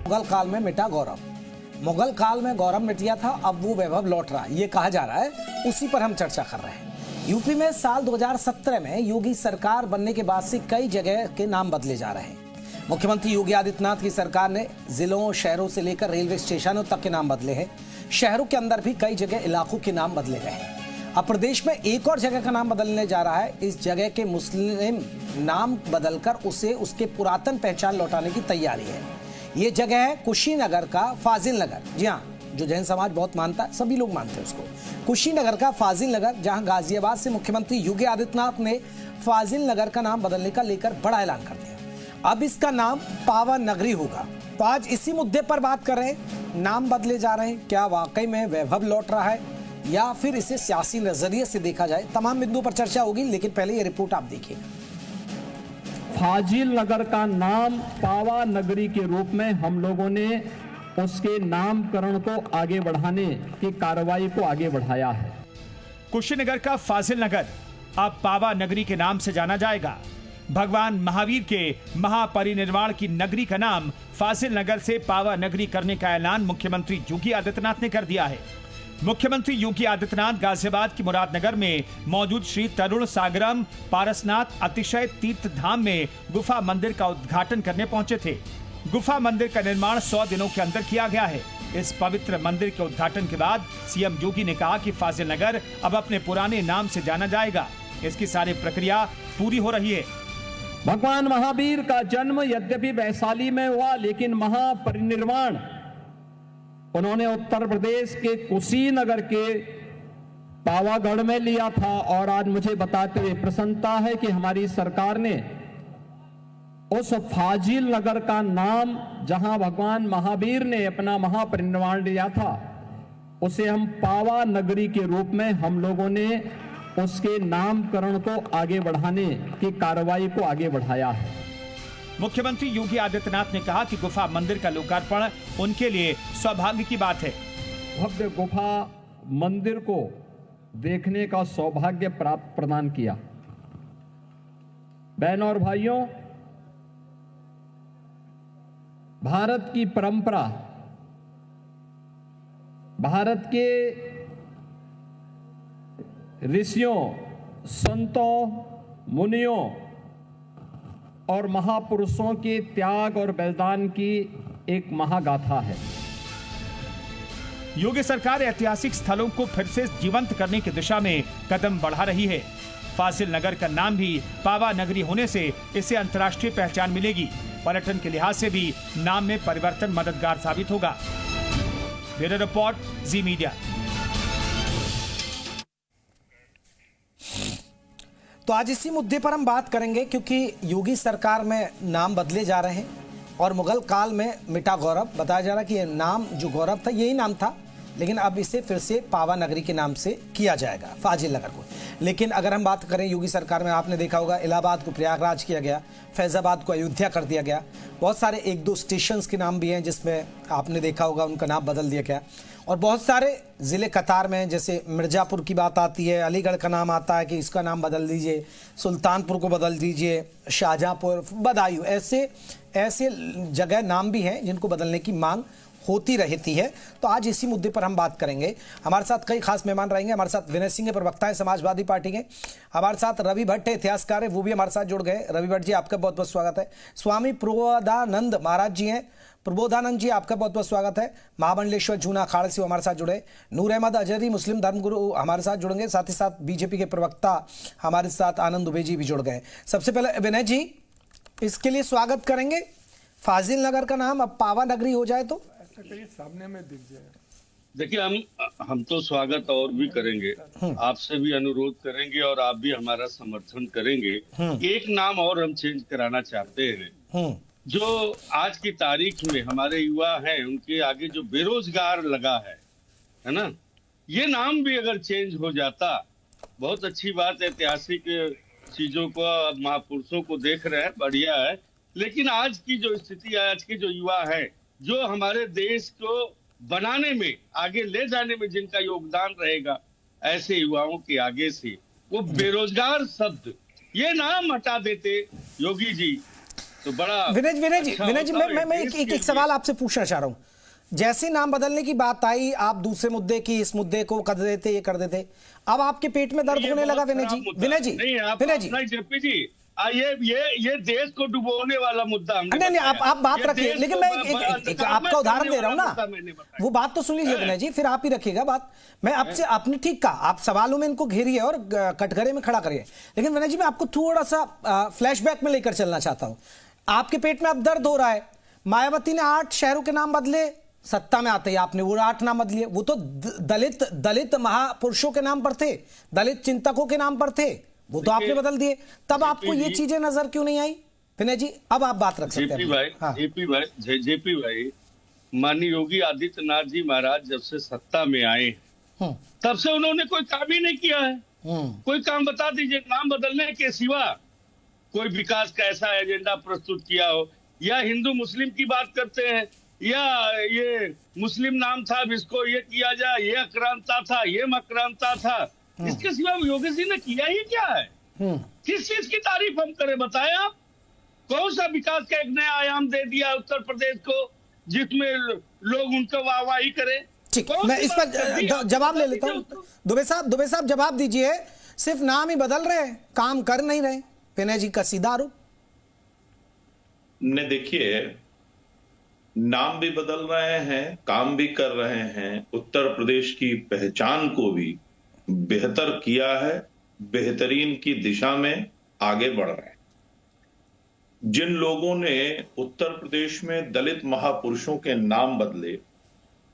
मुगल काल में मिटा गौरव। मुगल काल में गौरव मिट गया था, अब वो वैभव लौट रहा है, ये कहा जा रहा है। उसी पर हम चर्चा कर रहे हैं। यूपी में साल 2017 में योगी सरकार बनने के बाद से कई जगह के नाम बदले जा रहे हैं। मुख्यमंत्री योगी आदित्यनाथ की सरकार ने जिलों, शहरों से लेकर रेलवे स्टेशनों तक के नाम बदले हैं। शहरों के अंदर भी कई जगह इलाकों के नाम बदले गए हैं। अब प्रदेश में एक और जगह का नाम बदलने जा रहा है। इस जगह के मुस्लिम नाम बदलकर उसे उसके पुरातन पहचान लौटाने की तैयारी है। ये जगह है कुशीनगर का फाजिल नगर। जी हाँ, जो जैन समाज बहुत मानता है, सभी लोग मानते हैं उसको। कुशीनगर का फाजिल नगर, जहां गाजियाबाद से मुख्यमंत्री योगी आदित्यनाथ ने फाजिल नगर का नाम बदलने का लेकर बड़ा ऐलान कर दिया। अब इसका नाम पावन नगरी होगा। तो आज इसी मुद्दे पर बात कर रहे हैं। नाम बदले जा रहे हैं, क्या वाकई में वैभव लौट रहा है या फिर इसे सियासी नजरिए से देखा जाए? तमाम बिंदुओं पर चर्चा होगी, लेकिन पहले ये रिपोर्ट आप देखिए। फाजिल नगर का नाम पावा नगरी के रूप में हम लोगों ने उसके नामकरण को आगे बढ़ाने की कार्रवाई को आगे बढ़ाया है। कुशीनगर का फाजिल नगर अब पावा नगरी के नाम से जाना जाएगा। भगवान महावीर के महापरिनिर्वाण की नगरी का नाम फाजिल नगर से पावा नगरी करने का ऐलान मुख्यमंत्री योगी आदित्यनाथ ने कर दिया है। मुख्यमंत्री योगी आदित्यनाथ गाजियाबाद की मुरादनगर में मौजूद श्री तरुण सागरम पारसनाथ अतिशय तीर्थ धाम में गुफा मंदिर का उद्घाटन करने पहुंचे थे। गुफा मंदिर का निर्माण 100 दिनों के अंदर किया गया है। इस पवित्र मंदिर के उद्घाटन के बाद सीएम योगी ने कहा कि फाजिल नगर अब अपने पुराने नाम से जाना जाएगा। इसकी सारी प्रक्रिया पूरी हो रही है। भगवान महावीर का जन्म यद्यपि वैशाली में हुआ, लेकिन महापरिनिर्वाण उन्होंने उत्तर प्रदेश के कुशीनगर के पावागढ़ में लिया था। और आज मुझे बताते हुए प्रसन्नता है कि हमारी सरकार ने उस फाजिल नगर का नाम, जहां भगवान महावीर ने अपना महापरिनिर्वाण लिया था, उसे हम पावा नगरी के रूप में हम लोगों ने उसके नामकरण को आगे बढ़ाने की कार्रवाई को आगे बढ़ाया है। मुख्यमंत्री योगी आदित्यनाथ ने कहा कि गुफा मंदिर का लोकार्पण उनके लिए सौभाग्य की बात है। भव्य गुफा मंदिर को देखने का सौभाग्य प्रदान किया। बहनों और भाइयों, भारत की परंपरा, भारत के ऋषियों, संतों, मुनियों और महापुरुषों के त्याग और बलिदान की एक महागाथा है। योगी सरकार ऐतिहासिक स्थलों को फिर से जीवंत करने की दिशा में कदम बढ़ा रही है। फाजिल नगर का नाम भी पावा नगरी होने से इसे अंतर्राष्ट्रीय पहचान मिलेगी। पर्यटन के लिहाज से भी नाम में परिवर्तन मददगार साबित होगा। ब्यूरो रिपोर्ट, जी मीडिया। तो आज इसी मुद्दे पर हम बात करेंगे, क्योंकि योगी सरकार में नाम बदले जा रहे हैं और मुगल काल में मिटा गौरव। बताया जा रहा है कि ये नाम जो गौरव था यही नाम था, लेकिन अब इसे फिर से पावा नगरी के नाम से किया जाएगा, फाजिल नगर को। लेकिन अगर हम बात करें योगी सरकार में, आपने देखा होगा इलाहाबाद को प्रयागराज किया गया, फैजाबाद को अयोध्या कर दिया गया। बहुत सारे 1-2 स्टेशंस के नाम भी हैं जिसमें आपने देखा होगा उनका नाम बदल दिया गया। और बहुत सारे ज़िले कतार में, जैसे मिर्ज़ापुर की बात आती है, अलीगढ़ का नाम आता है कि इसका नाम बदल दीजिए, सुल्तानपुर को बदल दीजिए, शाहजहाँपुर, बदायूं, ऐसे जगह नाम भी हैं जिनको बदलने की मांग होती रहती है। तो आज इसी मुद्दे पर हम बात करेंगे। हमारे साथ कई खास मेहमान रहेंगे। हमारे साथ विनय सिंह प्रवक्ता है समाजवादी पार्टी के। हमारे साथ रवि भट्ट है, इतिहासकार है, वो भी हमारे साथ जुड़ गए। रवि भट्ट जी, आपका बहुत बहुत स्वागत है। स्वामी प्रबोधानंद महाराज जी हैं, प्रबोधानंद जी, आपका बहुत बहुत स्वागत है। महामंडलेश्वर जूना अखाड़े से हमारे साथ जुड़े। नूर अहमद अजहरी, मुस्लिम धर्मगुरु, हमारे साथ जुड़ेंगे। साथ ही साथ बीजेपी के प्रवक्ता हमारे साथ आनंद दुबे जी भी जुड़ गए। सबसे पहले विनय जी, इसके लिए स्वागत करेंगे। फाजिल नगर का नाम अब पावा नगरी हो जाए तो सामने में दिख जाए। देखिए, हम तो स्वागत और भी करेंगे, आपसे भी अनुरोध करेंगे और आप भी हमारा समर्थन करेंगे। एक नाम और हम चेंज कराना चाहते हैं। जो आज की तारीख में हमारे युवा हैं, उनके आगे जो बेरोजगार लगा है ना, ये नाम भी अगर चेंज हो जाता, बहुत अच्छी बात। ऐतिहासिक चीजों को, महापुरुषों को देख रहे हैं, बढ़िया है। लेकिन आज की जो स्थिति है, आज के जो युवा है, जो हमारे देश को बनाने में, आगे ले जाने में जिनका योगदान रहेगा, ऐसे युवाओं के आगे से वो बेरोजगार शब्द, ये नाम हटा देते योगी जी, तो बड़ा विनय जी अच्छा विनय जी होता है मैं देश एक के सवाल आपसे पूछना चाह रहा हूं। जैसे नाम बदलने की बात आई, आप दूसरे मुद्दे की इस मुद्दे को कर देते, ये कर देते, अब आपके पेट में दर्द ये होने लगा बहुत विनय जी। खराब मुद्दा विनय है। जी नहीं आप विनय जी नहीं जेपी जी ये देश को डुबोने वाला मुद्दा हमने नहीं बताया। आप बात ये रखिए, देश लेकिन को मैं अंधकार में आपका उदाहरण करने दे रहा हूं वाला ना, मुद्दा मैंने बताया। वो बात तो सुन लीजिए विनय जी, फिर आप ही रखिएगा बात। मैं आपसे आपने ठीक कहा, आप सवालों में इनको घेरिए और कटघरे में खड़ा करिए, लेकिन विनय जी मैं आपको थोड़ा सा फ्लैशबैक में लेकर चलना चाहता हूं। आपके पेट में अब दर्द हो रहा है, मायावती ने 8 शहरों के नाम बदले, सत्ता में आते ही आपने वो 8 नाम बदलिए। वो तो दलित महापुरुषों के नाम पर थे, दलित चिंतकों के नाम पर थे, वो तो आपने बदल दिए। तब आपको ये चीजें नजर क्यों नहीं आई विनय जी? अब आप बात रख सकते हैं। जेपी भाई माननीय योगी आदित्यनाथ जी महाराज जब से सत्ता में आए तब से उन्होंने कोई काम ही नहीं किया है। कोई काम बता दीजिए नाम बदलने के सिवा, कोई विकास का ऐसा एजेंडा प्रस्तुत किया हो, या हिंदू मुस्लिम की बात करते हैं, या ये मुस्लिम नाम था अब इसको ये किया जाए, ये अक्रांता था, ये मक्रांता था, इसके सिवा योगी जी ने किया ही क्या है? किस चीज की तारीफ हम करें बताएं आप? कौन सा विकास का एक नया आयाम दे दिया उत्तर प्रदेश को जिसमें लोग उनको वाहवाही करें? ठीक, मैं इस पर जवाब ले लेता हूं। दुबे साहब जवाब दीजिए। सिर्फ नाम ही बदल रहे, काम कर नहीं रहे, विनय जी का सीधा आरोप। ने देखिए, नाम भी बदल रहे हैं, काम भी कर रहे हैं, उत्तर प्रदेश की पहचान को भी बेहतर किया है, बेहतरीन की दिशा में आगे बढ़ रहे हैं। जिन लोगों ने उत्तर प्रदेश में दलित महापुरुषों के नाम बदले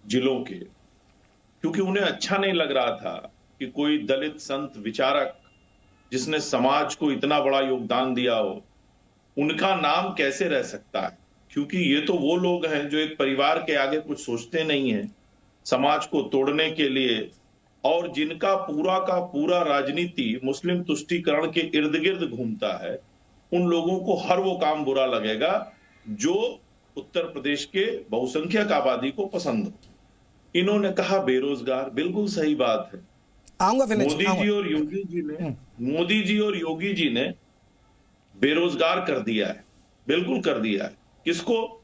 जिलों के, क्योंकि उन्हें अच्छा नहीं लग रहा था कि कोई दलित संत विचारक जिसने समाज को इतना बड़ा योगदान दिया हो, उनका नाम कैसे रह सकता है, क्योंकि ये तो वो लोग हैं जो एक परिवार के आगे कुछ सोचते नहीं हैं, समाज को तोड़ने के लिए, और जिनका पूरा का पूरा राजनीति मुस्लिम तुष्टीकरण के इर्द गिर्द घूमता है। उन लोगों को हर वो काम बुरा लगेगा जो उत्तर प्रदेश के बहुसंख्यक आबादी को पसंद हो। इन्होंने कहा बेरोजगार, बिल्कुल सही बात है। मोदी जी और योगी जी ने बेरोजगार कर दिया है, बिल्कुल कर दिया है। किसको?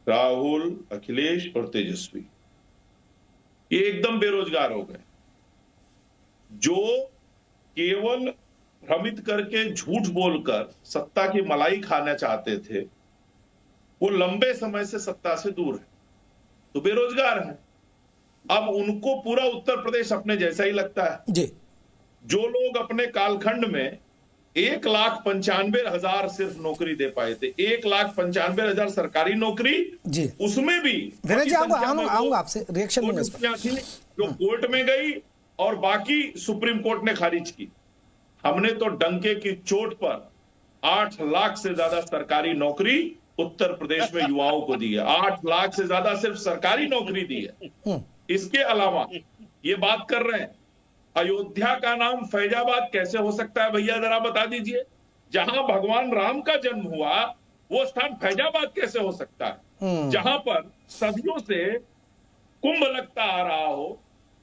राहुल, अखिलेश और तेजस्वी, ये एकदम बेरोजगार हो गए। जो केवल भ्रमित करके झूठ बोलकर सत्ता की मलाई खाना चाहते थे, वो लंबे समय से सत्ता से दूर है, तो बेरोजगार है। अब उनको पूरा उत्तर प्रदेश अपने जैसा ही लगता है जी। जो लोग अपने कालखंड में 1,95,000 सिर्फ नौकरी दे पाए थे, 1,95,000 सरकारी नौकरी जी, उसमें भी विनय जी आऊंगा आपसे रिएक्शन में जो कोर्ट में गई और बाकी सुप्रीम कोर्ट ने खारिज की। हमने तो डंके की चोट पर 8 लाख से ज्यादा सरकारी नौकरी उत्तर प्रदेश में युवाओं को दी है। 8 लाख से ज्यादा सिर्फ सरकारी नौकरी दी है। इसके अलावा ये बात कर रहे हैं अयोध्या का नाम फैजाबाद कैसे हो सकता है? भैया जरा बता दीजिए, जहां भगवान राम का जन्म हुआ वो स्थान फैजाबाद कैसे हो सकता है? जहां पर सदियों से कुंभ लगता आ रहा हो,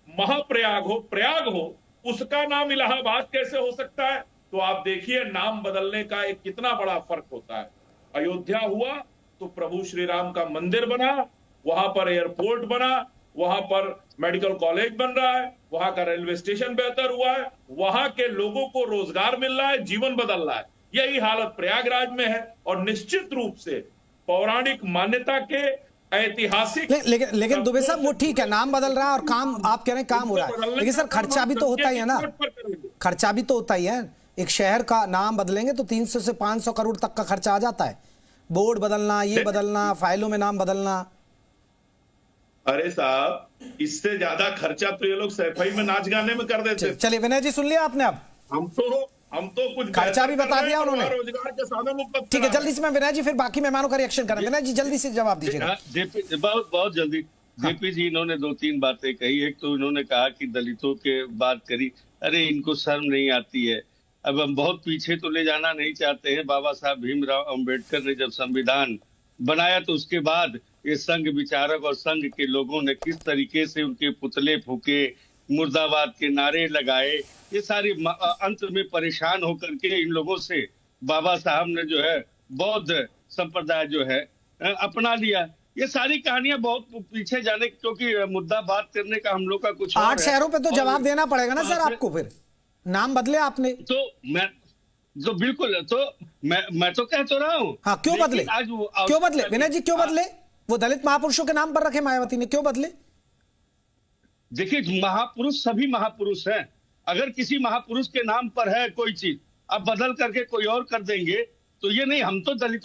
महाप्रयाग हो, प्रयाग हो, उसका नाम इलाहाबाद कैसे हो सकता है? तो आप देखिए नाम बदलने का एक कितना बड़ा फर्क होता है। अयोध्या हुआ तो प्रभु श्री राम का मंदिर बना, वहां पर एयरपोर्ट बना, वहां पर मेडिकल कॉलेज बन रहा है, वहां का रेलवे स्टेशन बेहतर हुआ है, वहां के लोगों को रोजगार मिल रहा है, जीवन बदल रहा है। यही हालत प्रयागराज में है और निश्चित रूप से पौराणिक मान्यता के ऐतिहासिक लेकिन दुबे साहब वो ठीक है, नाम बदल रहा है और काम आप कह रहे हैं काम हो रहा है, लेकिन सर खर्चा भी तो होता ही है ना, खर्चा भी तो होता ही है। एक शहर का नाम बदलेंगे तो 300 से 500 करोड़ तक का खर्चा आ जाता है, बोर्ड बदलना, ये बदलना, फाइलों में नाम बदलना। अरे साहब, इससे ज्यादा खर्चा तो ये लोग सफाई में नाच गाने में कर देते। चलिए विनय जी सुन लिया आपने, अब हम तो कुछ खर्चा भी बता दिया उन्होंने, रोजगार के साधन उपलब्ध। ठीक है, जल्दी से मैं विनय जी फिर बाकी मेहमानों का रिएक्शन करें। विनय जी जल्दी से जवाब दीजिए। बहुत जल्दी। जेपी जी इन्होंने 2-3 बातें कही। एक तो इन्होंने कहा कि दलितों के बात करी, अरे इनको शर्म नहीं आती है। अब हम बहुत पीछे तो ले जाना नहीं चाहते हैं। बाबा साहब भीमराव अंबेडकर ने जब संविधान बनाया तो उसके बाद ये संघ विचारक और संघ के लोगों ने किस तरीके से उनके पुतले फूके, मुर्दाबाद के नारे लगाए, ये सारी अंत में परेशान होकर के इन लोगों से बाबा साहब ने जो है बौद्ध संप्रदाय जो है अपना लिया। ये सारी कहानियां बहुत पीछे जाने, क्योंकि मुद्दा बात करने का हम लोग का कुछ और 8 है। शहरों पे तो और जवाब देना पड़ेगा ना सर वहाँ से- आपको, फिर नाम बदले आपने। तो बिल्कुल, तो मैं तो कह तो रहा हूँ। हाँ, क्यों लेकिन बदले? आज वो क्यों बदले विनय जी, क्यों बदले? वो दलित महापुरुषों के नाम पर रखे मायावती ने, क्यों बदले? देखिए, महापुरुष सभी महापुरुष हैं। अगर किसी महापुरुष के नाम पर है कोई चीज, अब बदल करके कोई और कर देंगे तो ये नहीं। हम तो दलित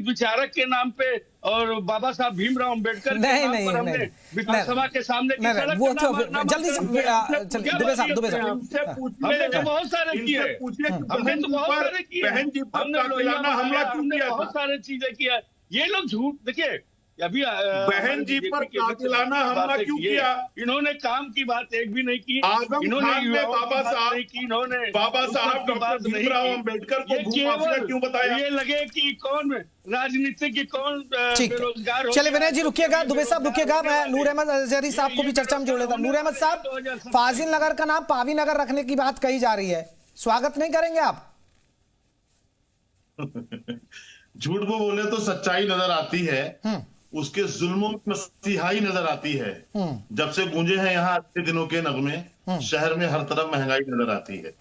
विचारक के नाम पे और बाबा साहब भीमराव अम्बेडकर के नाम पर हमने विधानसभा के सामने की सड़क वो का तो नाम- जल्दी से दुबे साहब हमने तो बहुत सारे किए, हमने तो बहुत सारे किए, बहन जी पर हमने कातिलाना हमला क्यों हमने किया था? बहुत सारे चीजें किया। ये लोग झूठ, देखिए अभी बहन जी पर कातिलाना हमला क्यों किया? इन्होंने काम की बात एक भी नहीं की। आजम इन्होंने खान ने युवाओं की बाबा बात साहब नहीं की, इन्होंने बाबा साहब की बात डॉक्टर नहीं भीमराव की। अम्बेडकर को ये भूमाफिया केवल क्यों बताया? ये लगे कि कौन राजनीतिक की कौन ठीक बेरोजगार है, हो चलिए गया। विनय जी रुकिएगा, दुबे साहब रुकिएगा, मैं नूर अहमद अजहरी साहब को भी चर्चा में जोड़ लेता हूं। नूर अहमद साहब, फाजिल नगर का नाम पावी नगर रखने की बात कही जा रही है, स्वागत नहीं करेंगे आप? झूठ वो बोले तो सच्चाई नजर आती है, उसके जुल्मों में मसीहाई नजर आती है। जब से गूंजे हैं यहाँ अच्छे दिनों के नगमे, शहर में हर तरफ महंगाई नजर आती है।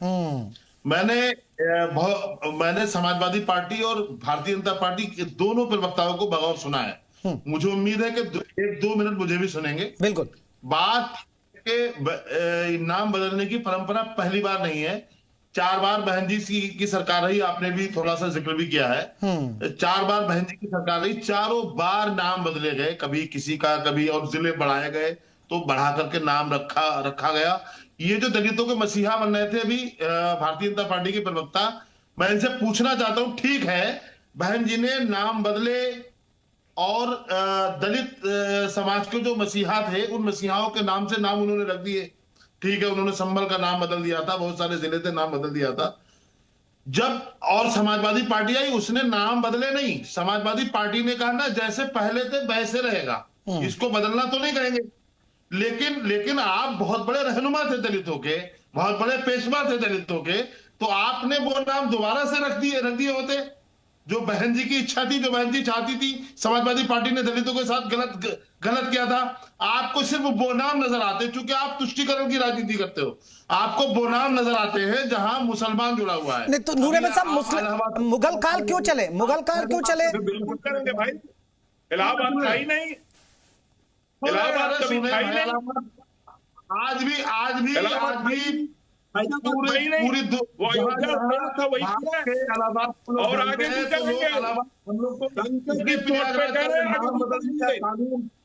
मैंने समाजवादी पार्टी और भारतीय जनता पार्टी के दोनों प्रवक्ताओं को बगौर सुना है। मुझे उम्मीद है कि 1-2 मिनट मुझे भी सुनेंगे। बिल्कुल। बात के नाम बदलने की परंपरा पहली बार नहीं है। 4 बार बहन जी की सरकार रही, आपने भी थोड़ा सा जिक्र भी किया है। 4 बार बहन जी की सरकार रही, चारों बार नाम बदले गए, कभी किसी का, कभी और जिले बढ़ाए गए तो बढ़ा करके नाम रखा गया। ये जो दलितों के मसीहा बन रहे थे अभी भारतीय जनता पार्टी के प्रवक्ता, मैं इनसे पूछना चाहता हूं, ठीक है बहन जी ने नाम बदले और दलित समाज के जो मसीहा थे उन मसीहाओं के नाम से नाम उन्होंने रख दिए, ठीक है, उन्होंने संभल का नाम बदल दिया था, बहुत सारे जिले थे नाम बदल दिया था। जब और समाजवादी पार्टी आई उसने नाम बदले नहीं, समाजवादी पार्टी ने कहा ना जैसे पहले थे वैसे रहेगा, इसको बदलना तो नहीं करेंगे। लेकिन आप बहुत बड़े रहनुमा थे दलितों के, बहुत बड़े पेशवा थे दलितों के, तो आपने वो नाम दोबारा से रख दिए होते जो बहन जी की इच्छा थी, जो बहन जी चाहती थी। समाजवादी पार्टी ने दलितों के साथ गलत किया था। आपको सिर्फ वो नाम नजर आते, चूंकि आप तुष्टीकरण की राजनीति करते हो, आपको वो नाम नजर आते हैं जहां मुसलमान जुड़ा हुआ है। नहीं तो नूर अहमद साहब, मुगल काल क्यों चले? मुगल काल क्यों चले? बिल्कुल करेंगे भाई, इलाहाबाद था ही नहीं, इलाहाबाद कभी था ही नहीं। आज भी पूरी वो अयोध्या था वही और आगे भी करेंगे। हम लोग को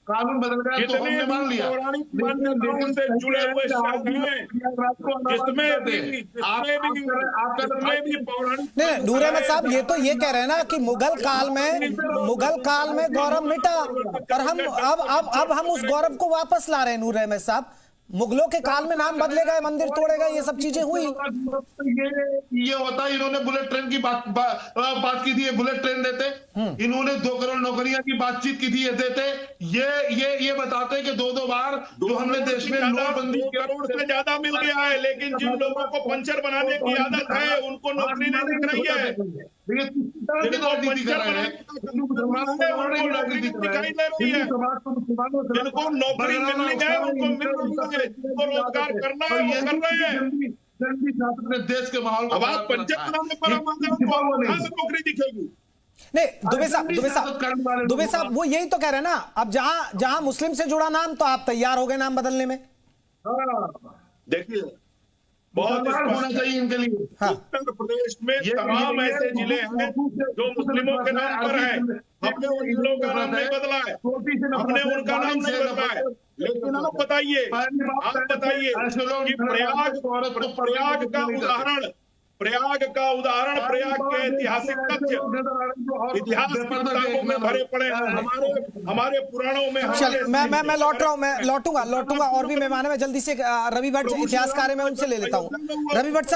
कानून बदल गया तो हमने मान लिया। पौराणिक मान्यताओं से जुड़े हुए शब्द हैं, जिसमें भी पौराणिक। नहीं नूर अहमद साहब, ये तो ये कह रहे हैं ना कि मुगल काल में गौरव मिटा और हम अब हम उस गौरव को वापस ला रहे हैं। नूर अहमद साहब, मुगलों के काल में नाम बदले गए, मंदिर तोड़े गए, ये सब चीजें हुई। ये होता, इन्होंने बुलेट ट्रेन की बात की थी, बुलेट ट्रेन देते। इन्होंने 2 करोड़ नौकरियां की बातचीत की थी, ये देते। ये बताते कि 2 बार जो हमने देश में नोटबंदी 2 करोड़ से ज्यादा मिल गया है, लेकिन जिन लोगों को पंचर बनाने की आदत है उनको नौकरी नहीं दिख रही है। राजनीति कर रहे हैं, जिनको नौकरी मिलनी है उनको मिल रही है, जिनको रोजगार करना है वो कर रहे हैं। अपने देश के माहौल अब आप पंचर बनाने पर नौकरी दिखेगी। नहीं दुबे साहब वो यही तो कह रहे हैं ना। अब जहां मुस्लिम से जुड़ा नाम, तो आप तैयार हो गए नाम बदलने में। देखिए, बहुत होना चाहिए इनके लिए। उत्तर प्रदेश में तमाम ऐसे जिले हैं जो मुस्लिमों के नाम पर है। हमने उन जिलों का नाम नहीं बदला है, हमने उनका नाम नहीं बदला है। लेकिन आप बताइए कि प्रयाग का उदाहरण, प्रयाग के ऐतिहासिक तथ्य इतिहास की किताबों में भरे पड़े हैं, हमारे पुराणों में। मैं लौट रहा हूं, मैं लौटूंगा और भी मेहमान है। मैं जल्दी से रवि भट्ट इतिहासकार है, मैं उनसे ले लेता हूं। रवि भट्ट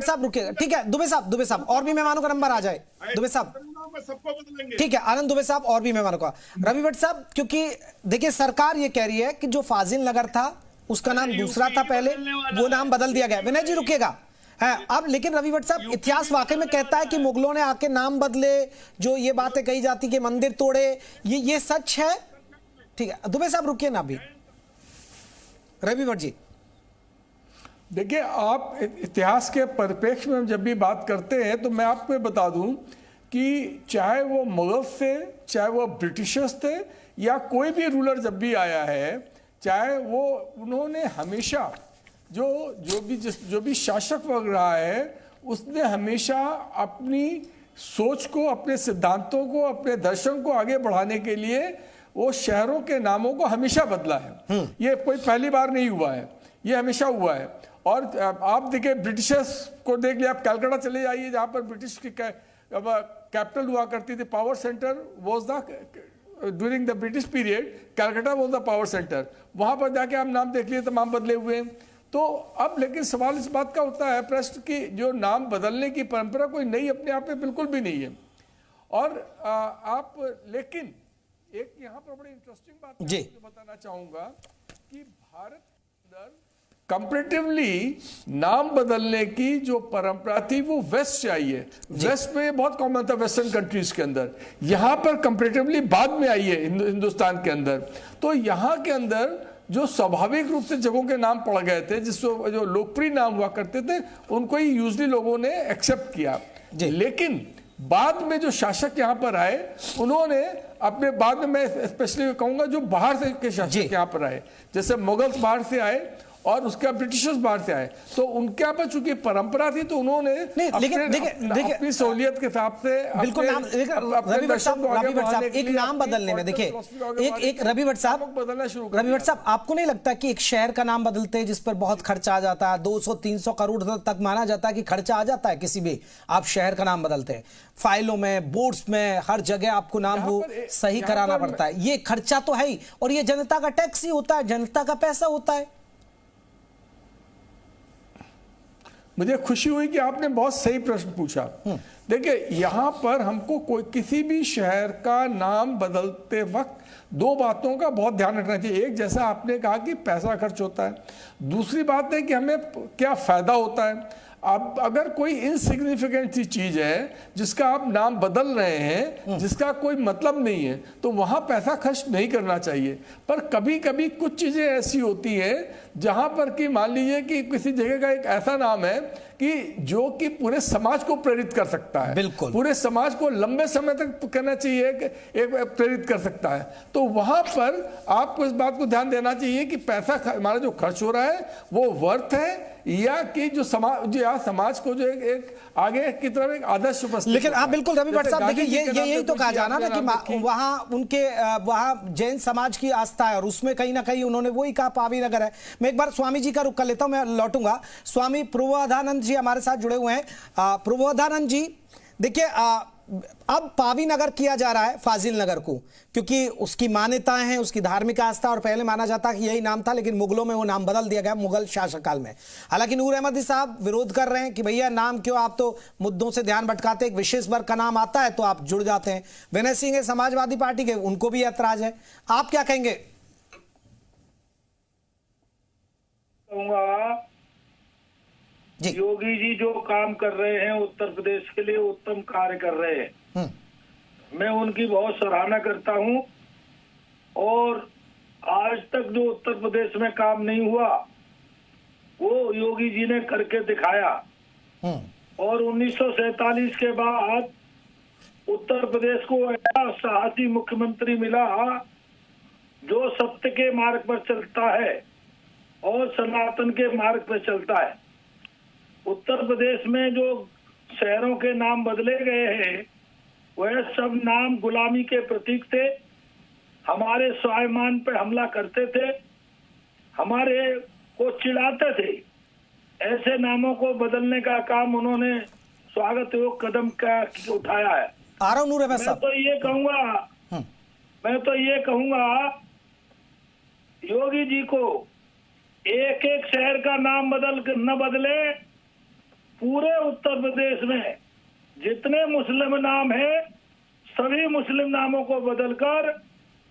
साहब रुकिएगा, ठीक है। दुबे साहब और भी मेहमानों का नंबर आ जाए। दुबे साहब सबको बदलेंगे, ठीक है। आनंद दुबे साहब और भी मेहमानों का। रवि भट्ट साहब, क्योंकि देखिए सरकार ये कह रही है कि जो फाजिल नगर था उसका नाम दूसरा था पहले, वो नाम बदल दिया गया। विनय जी रुकिएगा, अब लेकिन रवि भट्ट साहब, इतिहास वाकई में कहता है कि मुगलों ने आके नाम बदले, जो ये बातें कही जाती कि मंदिर तोड़े, ये सच है? ठीक है, दुबे साहब रुकिए ना अभी। रवि भट्ट जी, देखिए, आप इतिहास के परिप्रेक्ष्य में जब भी बात करते हैं तो मैं आपको बता दूं कि चाहे वो मुगल थे, चाहे वो ब्रिटिशर्स थे, या कोई भी रूलर जब भी आया है, चाहे वो, उन्होंने हमेशा जो भी शासक वर्ग रहा है, उसने हमेशा अपनी सोच को, अपने सिद्धांतों को, अपने दर्शन को आगे बढ़ाने के लिए वो शहरों के नामों को हमेशा बदला है। ये कोई पहली बार नहीं हुआ है, ये हमेशा हुआ है। और आप देखिए, ब्रिटिशर्स को देख लिया, आप कलकत्ता चले जाइए, जहां पर ब्रिटिश की कैपिटल हुआ करती थी, power centre was the during the British period, Calcutta was the power centre. वहां पर जाके आप नाम देख लिए, तमाम बदले हुए हैं। तो अब लेकिन सवाल इस बात का उठता है प्रश्न कि जो नाम बदलने की परंपरा कोई नई अपने आप में बिल्कुल भी नहीं है। और आप लेकिन एक यहाँ पर बड़ी इंटरेस्टिंग बात मैं बताना चाहूंगा कि भारत के अंदर कंपैरेटिवली नाम बदलने की जो परंपरा थी वो वेस्ट से आई है। वेस्ट में बहुत कॉमन था, वेस्टर्न कंट्रीज के अंदर। यहाँ पर कंपैरेटिवली बाद में आई है हिंदुस्तान के अंदर। तो यहाँ के अंदर जो स्वाभाविक रूप से जगहों के नाम पड़ गए थे, जिसको जो लोकप्रिय नाम हुआ करते थे, उनको ही यूजली लोगों ने एक्सेप्ट किया। लेकिन बाद में जो शासक यहाँ पर आए, उन्होंने अपने, बाद में मैं स्पेशली कहूंगा जो बाहर से के शासक यहाँ पर आए, जैसे मुगल्स बाहर से आए और उसके ब्रिटिशर्स बाहर से आए, तो उनके यहाँ पर चूंकि परंपरा थी, तो उन्होंने अपनी सहूलियत के हिसाब से बिल्कुल नाम, रवि भट्ट साहब एक नाम बदलने में देखिए, एक रवि भट्ट साहब, आपको नहीं लगता कि एक शहर का नाम बदलते हैं जिस पर बहुत खर्चा आ जाता है, 200-300 करोड़ तक माना जाता है कि खर्चा आ जाता है किसी भी आप शहर का नाम बदलते हैं, फाइलों में, बोर्ड्स में, हर जगह आपको नाम वो सही कराना पड़ता है, ये खर्चा तो है ही, और ये जनता का टैक्स ही होता है, जनता का पैसा होता है। मुझे खुशी हुई कि आपने बहुत सही प्रश्न पूछा। देखिए, यहां पर हमको कोई किसी भी शहर का नाम बदलते वक्त दो बातों का बहुत ध्यान रखना चाहिए। एक, जैसा आपने कहा कि पैसा खर्च होता है, दूसरी बात है कि हमें क्या फायदा होता है। अब अगर कोई इनसिग्निफिकेंट सी चीज है जिसका आप नाम बदल रहे हैं, जिसका कोई मतलब नहीं है, तो वहां पैसा खर्च नहीं करना चाहिए। पर कभी कभी कुछ चीजें ऐसी होती हैं जहां पर कि मान लीजिए कि किसी जगह का एक ऐसा नाम है कि जो कि पूरे समाज को प्रेरित कर सकता है, बिल्कुल पूरे समाज को लंबे समय तक कहना चाहिए, एक प्रेरित कर सकता है, तो वहां पर आपको इस बात को ध्यान देना चाहिए कि पैसा हमारा जो खर्च हो रहा है वो वर्थ है, या कि जो समाज को जो एक आगे की तरफ एक आदर्श उपस्थित। लेकिन आप बिल्कुल रवि भट्ट साहब देखिए, यही तो कहा जाना ना कि वहां उनके वहां जैन समाज की आस्था है, और उसमें कहीं ना कहीं उन्होंने वही कहा पावी नगर है। मैं एक बार स्वामी जी का रुख कर लेता हूं, मैं लौटूंगा। स्वामी प्रबोधानंद जी हमारे साथ जुड़े हुए हैं। प्रबोधानंद जी, देखिए अब पावी नगर किया जा रहा है फाजिल नगर को, क्योंकि उसकी मान्यताएं हैं, उसकी धार्मिक आस्था, और पहले माना जाता कि यही नाम था, लेकिन मुगलों में वो नाम बदल दिया गया, मुगल शासनकाल में। हालांकि नूर अहमद साहब विरोध कर रहे हैं कि भैया नाम क्यों, आप तो मुद्दों से ध्यान भटकाते, एक विशेष वर्ग का नाम आता है तो आप जुड़ जाते हैं। विनय सिंह है समाजवादी पार्टी के, उनको भी ऐतराज है, आप क्या कहेंगे? योगी जी जो काम कर रहे हैं उत्तर प्रदेश के लिए, उत्तम कार्य कर रहे हैं, मैं उनकी बहुत सराहना करता हूं। और आज तक जो उत्तर प्रदेश में काम नहीं हुआ वो योगी जी ने करके दिखाया। और 1947 के बाद उत्तर प्रदेश को ऐसा साहसी मुख्यमंत्री मिला जो सत्य के मार्ग पर चलता है और सनातन के मार्ग पर चलता है। उत्तर प्रदेश में जो शहरों के नाम बदले गए हैं वह सब नाम गुलामी के प्रतीक थे, हमारे स्वाभिमान पे हमला करते थे, हमारे को चिढ़ाते थे। ऐसे नामों को बदलने का काम उन्होंने स्वागत योग कदम का उठाया है। मैं तो ये कहूंगा योगी जी को एक एक शहर का नाम न बदले, पूरे उत्तर प्रदेश में जितने मुस्लिम नाम हैं सभी मुस्लिम नामों को बदलकर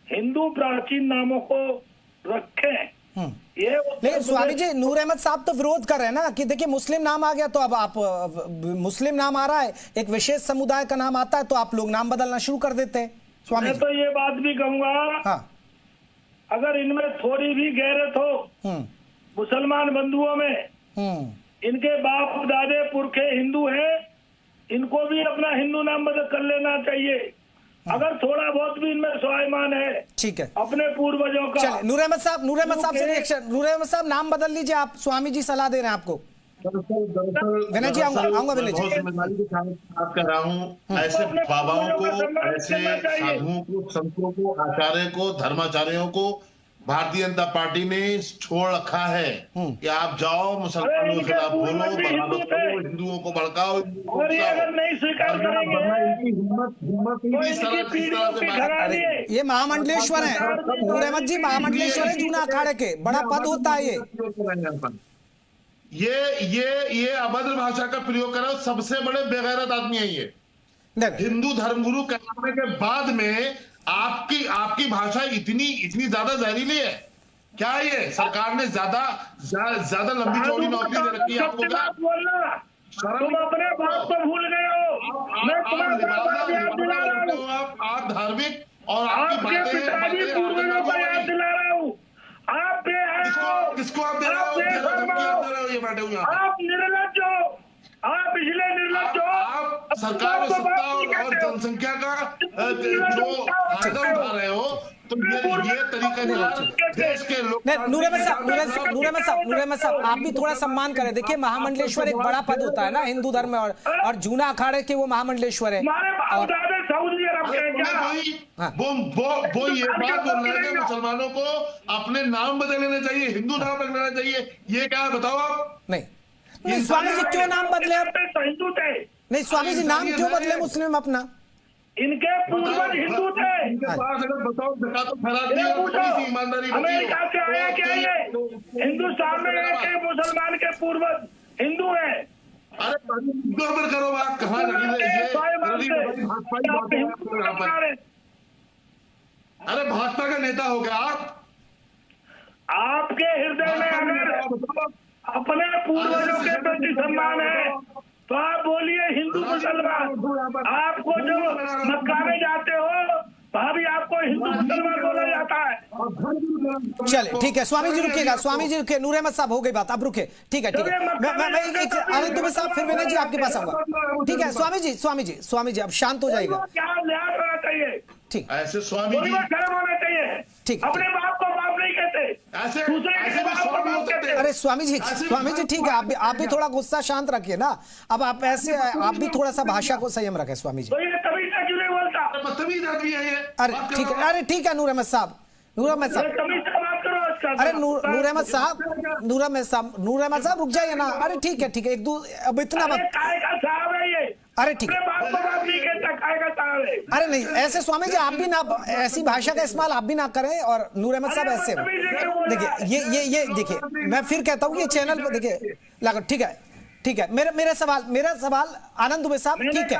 हिंदू प्राचीन नामों को रखें। ये लेकिन स्वामी जी, नूर अहमद साहब तो विरोध कर रहे हैं ना कि देखिए मुस्लिम नाम आ गया तो अब आप मुस्लिम नाम आ रहा है, एक विशेष समुदाय का नाम आता है तो आप लोग नाम बदलना शुरू कर देते हैं स्वामी मैं जी। तो ये बात भी कहूंगा, हाँ। अगर इनमें थोड़ी भी गैरत हो मुसलमान बंधुओं में, इनके बाप दादे पुरखे हिंदू हैं, इनको भी अपना हिंदू नाम बदल कर लेना चाहिए। अगर थोड़ा बहुत भी इनमें स्वाभिमान है, ठीक है, अपने पूर्वजों का। चलिए नूर अहमद साहब से रिएक्शन। नूर अहमद साहब नाम बदल लीजिए आप, स्वामी जी सलाह दे रहे हैं आपको। विनय जी आऊंगा विनय जी। बहुत जिम्मेदारी के साथ बात कर रहा हूँ। ऐसे बाबाओं को, ऐसे साधुओं को, संतों को, आचार्य को, धर्माचार्यों को भारतीय जनता पार्टी ने छोड़ रखा है कि आप जाओ मुसलमानों के खिलाफ बोलो, बगावत करो, हिंदुओं को भड़काओ, और ये अगर नहीं स्वीकार करेंगे हिम्मत तो इनकी पीढ़ियों की घराने। ये महामंडलेश्वर है नूर अहमद जी, महामंडलेश्वर है जूना अखाड़े के, बड़ा पद होता है ये अभद्र भाषा का प्रयोग करो। सबसे बड़े बेगैरत आदमी है ये। हिंदू धर्मगुरु कहलाने के बाद में आपकी भाषा इतनी ज्यादा जहरीली है क्या? ये सरकार ने ज्यादा लंबी चौड़ी नौकरी दे रखी है आपको क्या? तुम अपने बाप को भूल गए हो। मैं आप धार्मिक और आपके पिताजी पूर्वजों को याद दिला रहा हूँ। आप किसको आप दे रहे हो? ये बैठे हुए आप निर्लज्ज हो, आप इसलिए निर्लज्ज हो। आप सरकार में सत्ता और जनसंख्या का जो फायदा उठा रहे हो, तो ये तरीका नहीं। देश के लोग नूर अहमद साहब आप भी थोड़ा सम्मान करें। देखिए महामंडलेश्वर एक बड़ा पद होता है ना हिंदू धर्म में, और जूना अखाड़े के वो महामंडलेश्वर है। और वो ये बात बोल रहे हैं कि मुसलमानों को अपने नाम बदल लेना चाहिए, हिंदू नाम रख लेना चाहिए। ये क्या है बताओ आप? नहीं स्वामी जी क्यों नाम बदले आप? हिंदू थे। नहीं स्वामी जी नाम क्यों बदले मुस्लिम अपना? इनके पूर्वज हिंदू थे। इनके पास अगर बताओ तो ईमानदारी अमेरिका से आया क्या ये? हिंदुस्तान में रहते मुसलमान के पूर्वज हिंदू हैं। अरे करो बात, कहाँ अरे भाजपा का नेता हो गया आप? आपके हृदय में अगर अपने पूर्वजों के प्रति सम्मान है तो आप बोलिए हिंदू मुसलमान। आपको जो मक्का में जाते हो वहां भी आपको हिंदू मुसलमान बोला जाता है। चले ठीक है स्वामी जी रुकिएगा, स्वामी जी रुकिए। नूर अहमद साहब हो गई बात, अब रुके। ठीक है मैं एक आनंद दुबे साहब फिर विनय जी आपके पास आऊंगा। ठीक है स्वामी जी अब शांत हो जाएगा। क्या लिहाज होना चाहिए? ठीक, ऐसे स्वामी जी शर्म होना चाहिए। ठीक, अपने बाप को बाप नहीं कहते, ऐसे दूसरे बाप को बाप कहते। अरे स्वामी जी ठीक है, आप भी थोड़ा गुस्सा शांत रखिए ना। अब आप ऐसे आप भी थोड़ा सा भाषा को संयम रखें स्वामी जी। तो ये तभी से क्यों नहीं बोलता? बदतमीज आदमी है ये। अरे ठीक है नूर अहमद साहब तभी से बात करो। अरे नूर अहमद साहब रुक जाइए ना। अरे ठीक है एक दो अब इतना काय का साहब है ये। अरे ठीक है, बाप को बाप नहीं कहता, काय का साहब है। अरे नहीं ऐसे स्वामी जी आप भी ना ऐसी भाषा का इस्तेमाल आप भी ना करें, और नूर अहमद साहब ऐसे देखिए ये देखिए मैं फिर कहता हूँ ये चैनल पर देखिए लागत। ठीक है मेरा सवाल आनंद दुबे साहब ठीक है।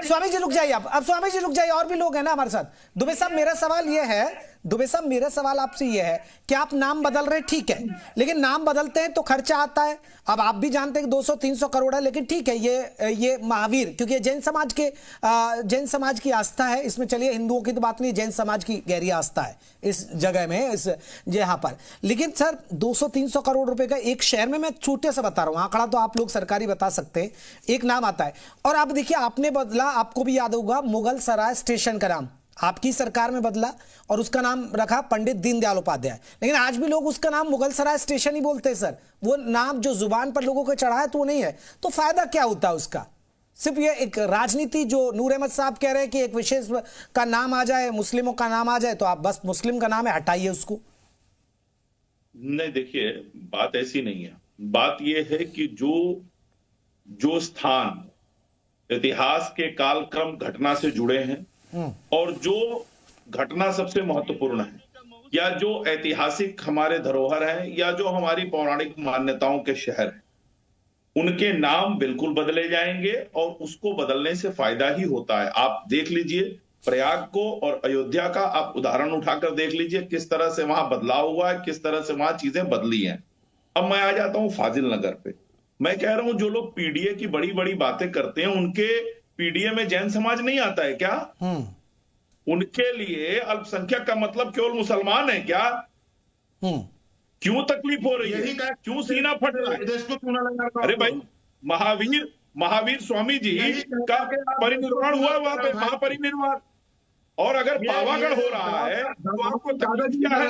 स्वामी जी रुक जाइए आप, अब स्वामी जी रुक जाइए, और भी लोग हैं ना हमारे साथ। दुबे साहब मेरा सवाल आपसे ये है कि आप नाम बदल रहे ठीक है, लेकिन नाम बदलते हैं तो खर्चा आता है। अब आप भी जानते हैं कि 200-300 करोड़ है, लेकिन ठीक है ये महावीर, क्योंकि ये जैन समाज की आस्था है इसमें। चलिए हिंदुओं की तो बात नहीं, जैन समाज की गहरी आस्था है इस जगह में, इस यहाँ पर। लेकिन सर 200-300 करोड़ रुपए का एक शहर में, मैं छोटे से बता रहा हूँ, आंकड़ा तो आप लोग सरकारी बता सकते हैं, एक नाम आता है। और आप देखिए आपने बदला, आपको भी याद होगा, मुगल सराय स्टेशन का नाम आपकी सरकार में बदला और उसका नाम रखा पंडित दीनदयाल उपाध्याय। लेकिन आज भी लोग उसका नाम मुगल सराय स्टेशन ही बोलते हैं सर। वो नाम जो जुबान पर लोगों को चढ़ा है तो वो नहीं है, तो फायदा क्या होता है उसका? सिर्फ ये एक राजनीति जो नूर अहमद साहब कह रहे हैं कि एक विशेष का नाम आ जाए, मुस्लिमों का नाम आ जाए, तो आप बस मुस्लिम का नाम है हटाइए उसको। नहीं देखिए बात ऐसी नहीं है। बात यह है कि जो स्थान इतिहास के कालक्रम घटना से जुड़े हैं और जो घटना सबसे महत्वपूर्ण है, या जो ऐतिहासिक हमारे धरोहर हैं, या जो हमारी पौराणिक मान्यताओं के शहर हैं, उनके नाम बिल्कुल बदले जाएंगे और उसको बदलने से फायदा ही होता है। आप देख लीजिए प्रयाग को और अयोध्या का आप उदाहरण उठाकर देख लीजिए, किस तरह से वहां बदलाव हुआ है, किस तरह से वहां चीजें बदली हैं। अब मैं आ जाता हूं फाजिल नगर पे। मैं कह रहा हूं जो लोग पीडीए की बड़ी बड़ी बातें करते हैं, उनके पीडीए में जैन समाज नहीं आता है क्या? उनके लिए अल्पसंख्यक का मतलब केवल मुसलमान है क्या? क्यों तकलीफ हो रही है? क्यों सीना फट रहा है? देश को चूना लगा। अरे भाई, महावीर स्वामी जी का परिनिर्वाण हुआ वहां पे, महापरिनिर्वाण। और अगर पावागढ़ हो रहा है तो आपको तकलीफ क्या है?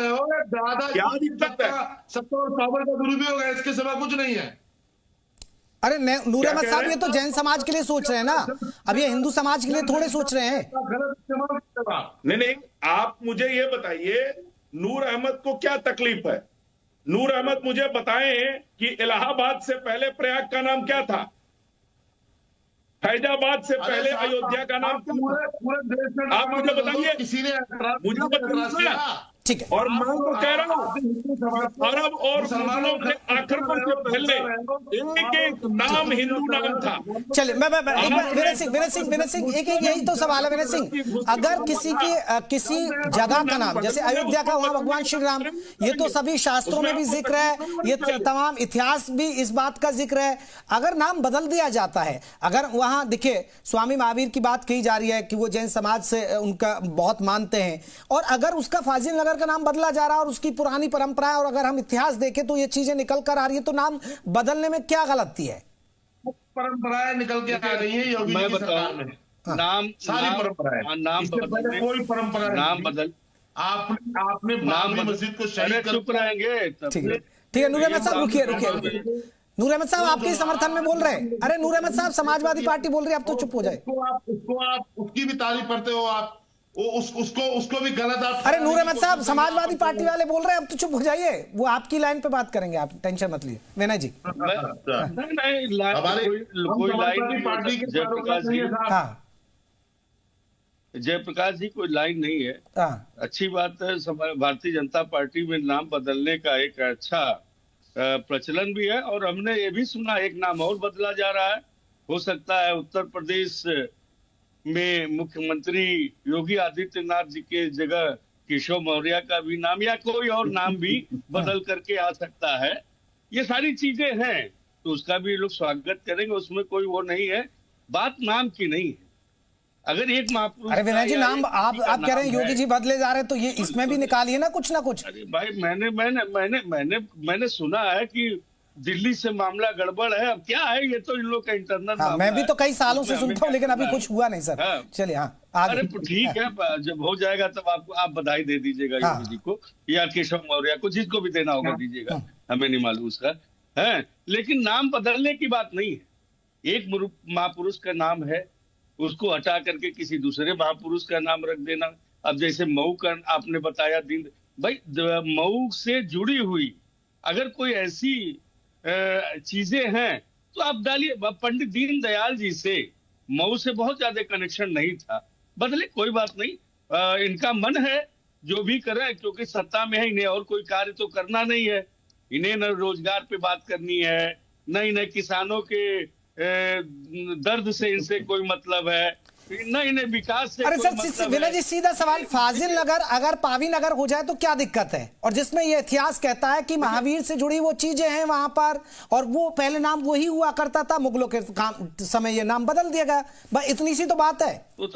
क्या दिक्कत है? सत्ता और पावर का दुरुपयोग है, इसके सिवा कुछ नहीं है। अरे नूर अहमद साहब, ये तो जैन समाज के लिए सोच रहे हैं ना, अब ये हिंदू समाज के लिए थोड़े सोच रहे हैं। नहीं, आप मुझे ये बताइए, नूर अहमद को क्या तकलीफ है? नूर अहमद मुझे बताएं कि इलाहाबाद से पहले प्रयाग का नाम क्या था? फैजाबाद से पहले अयोध्या का नाम क्या था? पूरे देश में आप मुझे बताइए, किसी ने मुझे बताइए। ठीक है, और मैं तो कह रहा हूँ, अरब और मुसलमानों के आक्रमण से पहले एक एक नाम हिंदू नाम था। चलिए मैं एक बार विनय सिंह एक यही तो सवाल है विनय सिंह, अगर किसी जगह का नाम, जैसे अयोध्या का वहां भगवान श्री राम, ये तो सभी शास्त्रों में भी जिक्र है, ये तमाम इतिहास भी इस बात का जिक्र है, अगर नाम बदल दिया जाता है, अगर वहां देखिए स्वामी महावीर की बात कही जा रही है कि वो जैन समाज से उनका बहुत मानते हैं, और अगर उसका फाजिल नगर का नाम बदला जा रहा है और उसकी पुरानी परंपरा है, और अगर हम इतिहास देखें तो ये चीजें निकल कर आ रही है, तो नाम बदलने में क्या गलती है? परंपराएं निकल के आ रही है योगी जी की सरकार में। नाम सारी परंपराएं, नाम कोई परंपरा नाम बदल आपने बाबरी मस्जिद को शहीद कर। चुप रहेंगे। ठीक है नूर अहमद साहब, रुकिए नूर अहमद साहब, आपके समर्थन में बोल रहे हैं। अरे नूर अहमद साहब, समाजवादी पार्टी बोल रही है, आप तो चुप हो जाए। उसको आप उसकी भी तारीफ करते हो, आप उसको भी गलत आप। अरे नूर अहमद साहब, समाजवादी पार्टी वाले बोल रहे हैं, अब तो चुप हो जाइए, वो आपकी लाइन पे बात करेंगे, आप टेंशन मत लिए। विनय जी, कोई लाइन पार्टी के जयप्रकाश जी, हाँ जयप्रकाश जी कोई लाइन नहीं है। अच्छी बात है, भारतीय जनता पार्टी में नाम बदलने का एक अच्छा प्रचलन भी है, और हमने ये भी सुना एक नाम और बदला जा रहा है। हो सकता है उत्तर प्रदेश में मुख्यमंत्री योगी आदित्यनाथ जी के जगह केशव मौर्य का भी नाम या कोई और नाम भी बदल करके आ सकता है। ये सारी चीजें हैं, तो उसका भी लोग स्वागत करेंगे, उसमें कोई वो नहीं है। बात नाम की नहीं है। अगर एक महापुरुष, अरे विनय जी, नाम आप कह रहे हैं योगी जी बदले जा रहे हैं, तो ये इसमें भी निकालिए ना कुछ ना कुछ। अरे भाई, मैंने सुना है कि दिल्ली से मामला गड़बड़ है। अब क्या है, ये तो इन लोग का इंटरनल मामला है। मैं भी तो कई सालों से सुनता हूँ, लेकिन अभी कुछ हुआ नहीं सर। चलिए अरे ठीक है, जब हो जाएगा तब आपको आप बधाई दे दीजिएगा योगी जी को या केशव मौर्य को, जिसको भी देना होगा दीजिएगा, हमें नहीं मालूम उसका है। लेकिन नाम बदलने की बात नहीं है। एक महापुरुष का नाम है, उसको हटा करके किसी दूसरे महापुरुष का नाम रख देना। अब जैसे मऊ का आपने बताया, दिन भाई मऊ से जुड़ी हुई अगर कोई ऐसी चीजें हैं तो आप डालिए। पंडित दीनदयाल जी से मऊ से बहुत ज्यादा कनेक्शन नहीं था, बदले कोई बात नहीं। इनका मन है जो भी करें, क्योंकि सत्ता में है, इन्हें और कोई कार्य तो करना नहीं है। इन्हें न रोजगार पे बात करनी है, न इन्हें किसानों के दर्द से इनसे कोई मतलब है, न इन्हें विकास से। अरे सर विनय जी, सीधा सवाल, फाजिल नगर अगर पावी नगर हो जाए तो क्या दिक्कत है? और जिसमें ये इतिहास कहता है कि महावीर से जुड़ी वो चीजें हैं वहां पर, और वो पहले नाम वही हुआ करता था, मुगलों के समय ये नाम बदल दिया गया, बस इतनी सी तो बात है। वो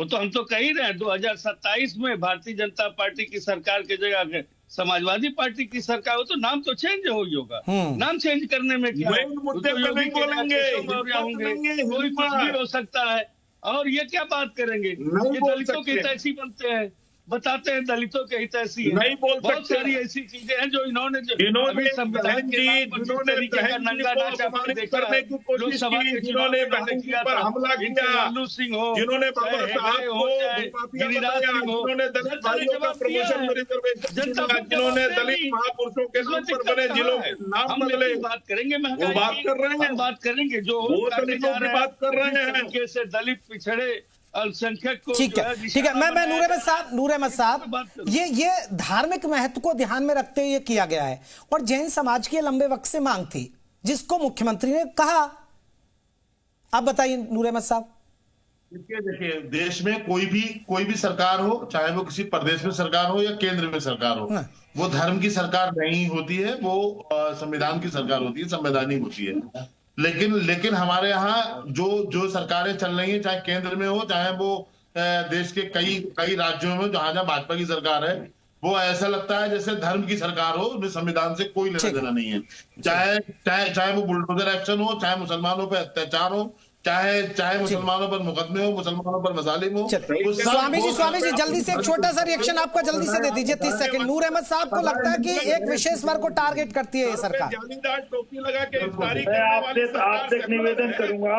तो हम तो कह ही रहे हैं, 2027 में भारतीय जनता पार्टी की सरकार के जगह समाजवादी पार्टी की सरकार हो तो नाम तो चेंज होगा। नाम चेंज करने में क्या है? मुद्दे पे नहीं बोलेंगे, कोई कुछ भी हो सकता है। और ये क्या बात करेंगे? ये दलितों के हितैषी बनते हैं, बताते हैं दलितों के हितैषी है। नहीं बोल बहुत सारी ऐसी चीजें हैं जो इन्होंने संविधान के नंगा नाच आपने देखा है, लोकसभा के चुनाव में किया था, हमला किया, लल्लू सिंह हो, जिन्होंने बाबा साहब को गिरिराज सिंह हो, जिन्होंने दलित भाइयों का प्रमोशन में रिजर्वेशन, जिन्होंने दलित महापुरुषों के नाम पर बने जिलों के नाम बदले, बात करेंगे, वो बात कर रहे हैं, बात करेंगे जो बात कर रहे हैं से दलित पिछड़े अल्पसंख्यक को। ठीक है, मैं नूर अहमद साहब, ये धार्मिक महत्व को ध्यान में रखते हुए किया गया है, और जैन समाज की लंबे वक्त से मांग थी, जिसको मुख्यमंत्री ने कहा। अब बताइए नूर अहमद साहब। देखिए देश में कोई भी सरकार हो, चाहे वो किसी प्रदेश में सरकार हो या केंद्र में सरकार हो, वो धर्म की सरकार नहीं होती है, वो संविधान की सरकार होती है, संवैधानिक होती है। लेकिन हमारे यहाँ जो सरकारें चल रही हैं, चाहे केंद्र में हो, चाहे वो देश के कई राज्यों में जहां भाजपा की सरकार है, वो ऐसा लगता है जैसे धर्म की सरकार हो, उसमें संविधान से कोई लेना देना नहीं है। चाहे वो बुलडोजर एक्शन हो, चाहे मुसलमानों पर अत्याचार हो, चाहे मुसलमानों पर मुकदमे हो, मुसलमानों पर मसालिम हो। स्वामी जी जल्दी से एक छोटा सा रिएक्शन आपका जल्दी से दे दीजिए, 30 सेकंड। नूर अहमद साहब को लगता है कि एक विशेष वर्ग को टारगेट करती है ये सरकार। टोपी लगा के इफ्तारी मैं आपसे एक निवेदन करूंगा,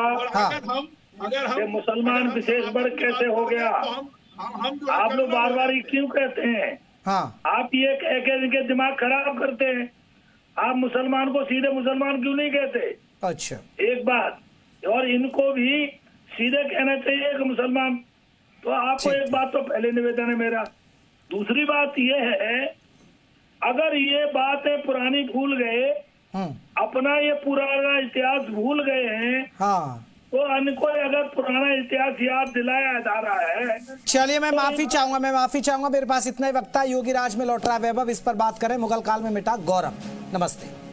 अगर हम मुसलमान विशेष वर्ग कैसे हो गया? आप लोग बार बार क्यों कहते हैं? हाँ, आप ये कह के इनके दिमाग खराब करते हैं। आप मुसलमान को सीधे मुसलमान क्यों नहीं कहते? अच्छा, एक बात, और इनको भी सीधे कहना चाहिए कि मुसलमान। तो आपको एक बात तो पहले निवेदन है मेरा। दूसरी बात ये है, अगर ये बातें पुरानी भूल गए, अपना ये पुराना इतिहास भूल गए हैं, हाँ, तो इनको अगर पुराना इतिहास याद दिलाया जा रहा है। चलिए, मैं माफी चाहूंगा, मेरे पास इतना ही वक्त था। योगी राज में लौट रहा है वैभव, इस पर बात करें। मुगल काल में मिटा गौरव। नमस्ते।